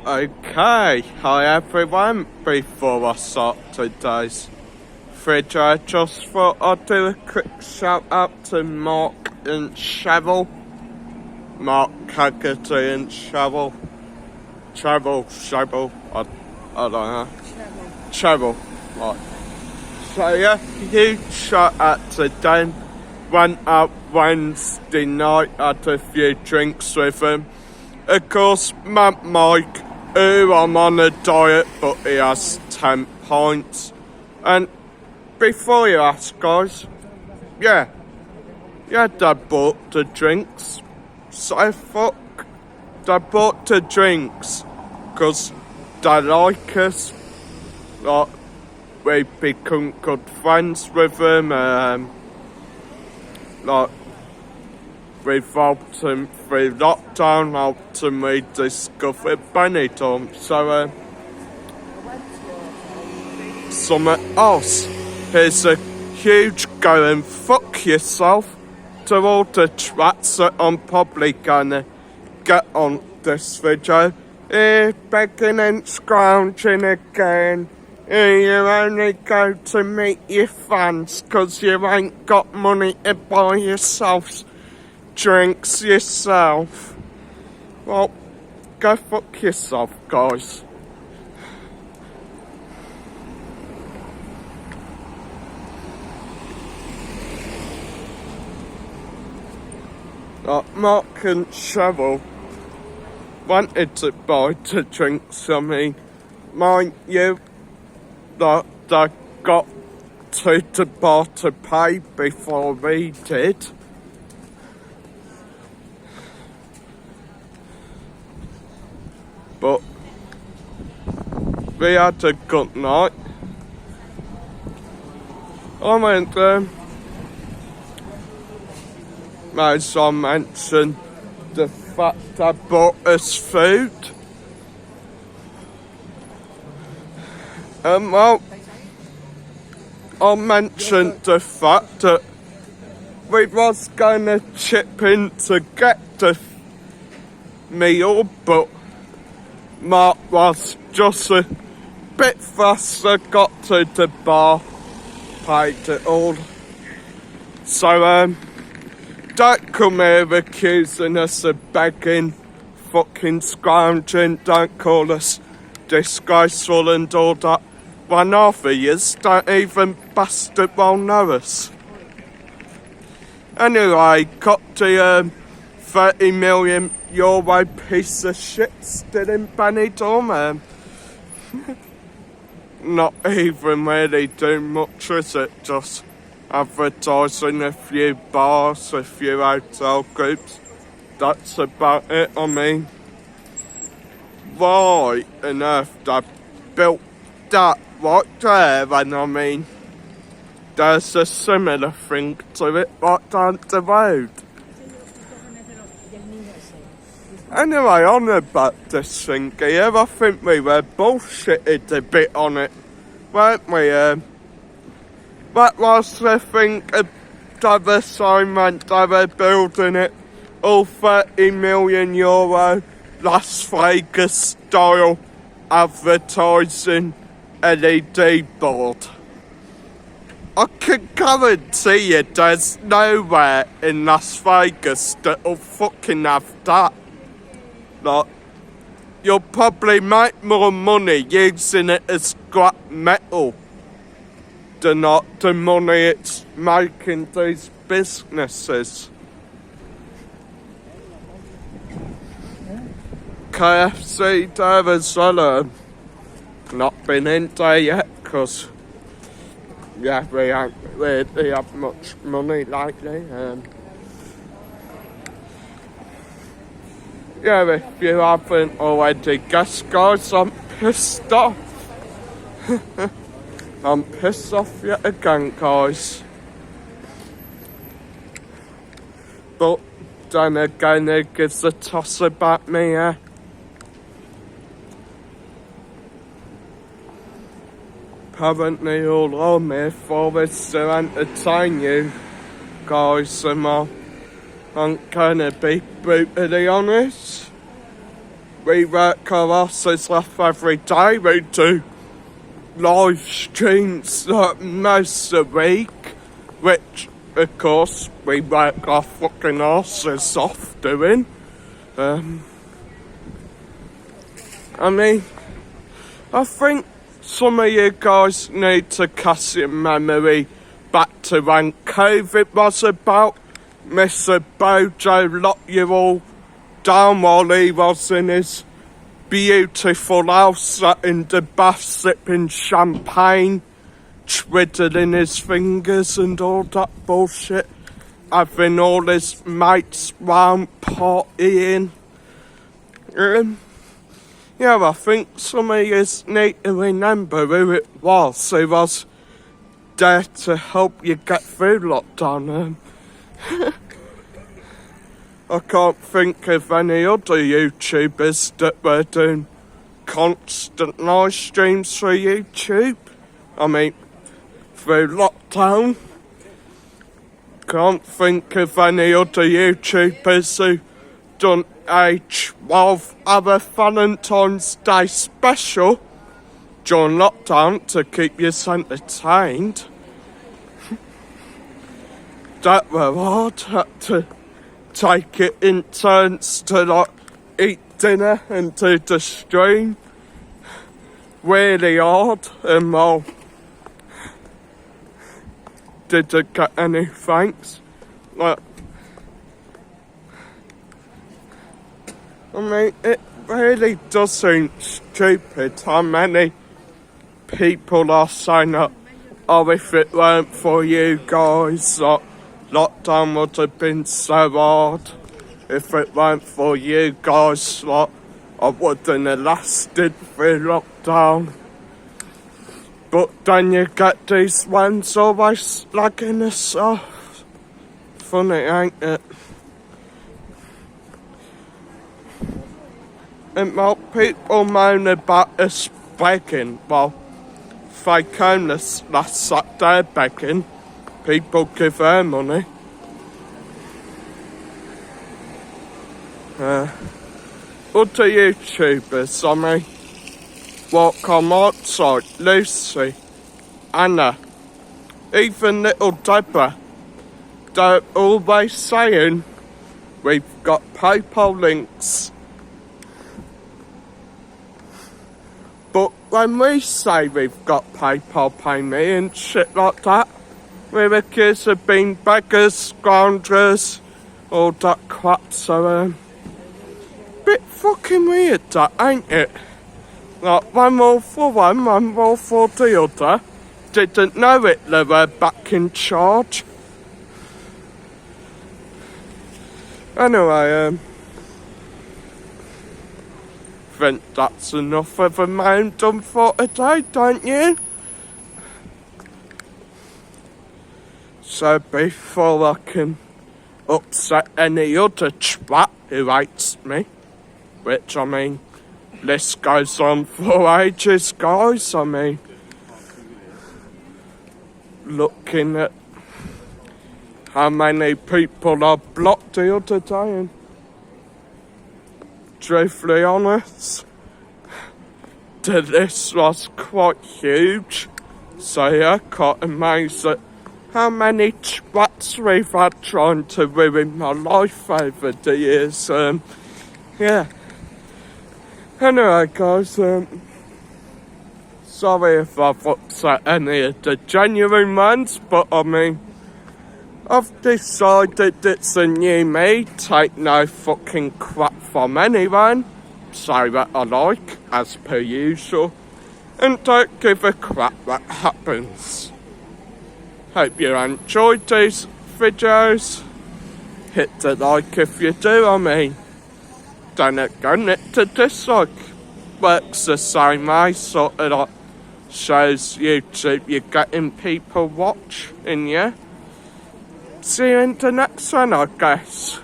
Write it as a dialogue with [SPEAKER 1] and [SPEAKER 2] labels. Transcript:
[SPEAKER 1] Okay, hi everyone. Before I start today's video, just thought I'd do a quick shout out to Mark and Cheryl. Mark Haggerty and Cheryl. Cheryl, I don't know. Cheryl, right. So yeah, huge shout out to them. Went out Wednesday night, had a few drinks with him. Of course, Mike, who I'm on a diet, but he has 10 pints. And before you ask, guys, yeah, they bought the drinks. So fuck, they bought the drinks because they like us. Like, we become good friends with them. Like, we've helped them through lockdown, helped them rediscover Benidorm. So, something else. Here's a huge going fuck yourself to all the twats that I'm probably gonna get on this video. Begging and scrounging again. You only go to meet your fans cause you ain't got money to buy yourselves drinks yourself. Well, go fuck yourself, guys. Mark and Cheryl wanted to buy the drinks. I mean, mind you, that they got to the bar to pay before we did. But we had a good night. I went as I mentioned, the fact I bought us food. Well, I mentioned the fact that we was going to chip in to get the meal, but Mark was just a bit faster, got to the bar, paid it all. So, don't come here accusing us of begging, fucking scrounging, don't call us disgraceful and all that. When half of yous don't even bastard well know us. Anyway, got the €30 million piece of shit still in Benidorm. Not even really doing much, is it? Just advertising a few bars, a few hotel groups. That's about it. I mean, why on earth they built that right there? And I mean, there's a similar thing to it right down the road. Anyway, on about this thing here, I think we were bullshitted a bit on it, weren't we? That was the thing, the assignment, they were building it, all €30 million, Las Vegas style advertising LED board. I can guarantee you there's nowhere in Las Vegas that'll fucking have that. Like, you'll probably make more money using it as scrap metal than not the money it's making these businesses. KFC there as well. Not been in there yet because, yeah, we ain't really have much money lately. Yeah, if you haven't already guessed, guys, I'm pissed off. I'm pissed off yet again, guys. But then again, it gives a toss about me, Apparently all I'm here for is to entertain you guys, and I'm gonna be brutally honest. we work our asses off every day. We do live streams like most of the week, which of course we work our fucking asses off doing. I mean, I think some of you guys need to cast your memory back to when COVID was about. Mr. Bojo locked you all down while he was in his beautiful house, sat in the bath sipping champagne, twiddling his fingers and all that bullshit, having all his mates round partying. Yeah, I think some of you need to remember who it was who was there to help you get through lockdown. I can't think of any other YouTubers that were doing constant live streams through YouTube. I mean, through lockdown. Can't think of any other YouTubers who done a 12-hour Valentine's Day special during lockdown to keep you entertained. That were hard, had to take it in turns to like eat dinner and do the stream. Really hard, and well, didn't get any thanks. Like, I mean, it really does seem stupid how many people are saying that, oh, if it weren't for you guys, like, lockdown would have been so hard. If it weren't for you guys, like, I wouldn't have lasted through lockdown. But then you get these ones always slagging us off. Funny, ain't it? And well, people moan about us begging. Well, if they came last Saturday begging, people give her money. Other YouTubers, I mean, what come outside, Lucy, Anna, even little Deborah, they're always saying, we've got PayPal links. But when we say we've got PayPal Pay Me and shit like that, we're accused of being beggars, scoundrels, all that crap, so, bit fucking weird that, ain't it? Like, one more for one, one more for the other. Didn't know Hitler were back in charge. Anyway, think that's enough of a moan done for today, don't you? So before I can upset any other twat who hates me, which, I mean, this goes on for ages, guys. I mean, looking at how many people I blocked the other day, and truthfully honest, the list was quite huge. So yeah, quite amazed at how many twats we've had trying to ruin my life over the years. Yeah. Anyway, guys, sorry if I've upset any of the genuine ones, but I mean, I've decided it's a new me, take no fucking crap from anyone, say what I like, as per usual, and don't give a crap what happens. Hope you enjoyed these videos. Hit the like if you do, I mean. Then again, hit the dislike. Works the same way, sort of like shows YouTube you're getting people watching, yeah? See you in the next one, I guess.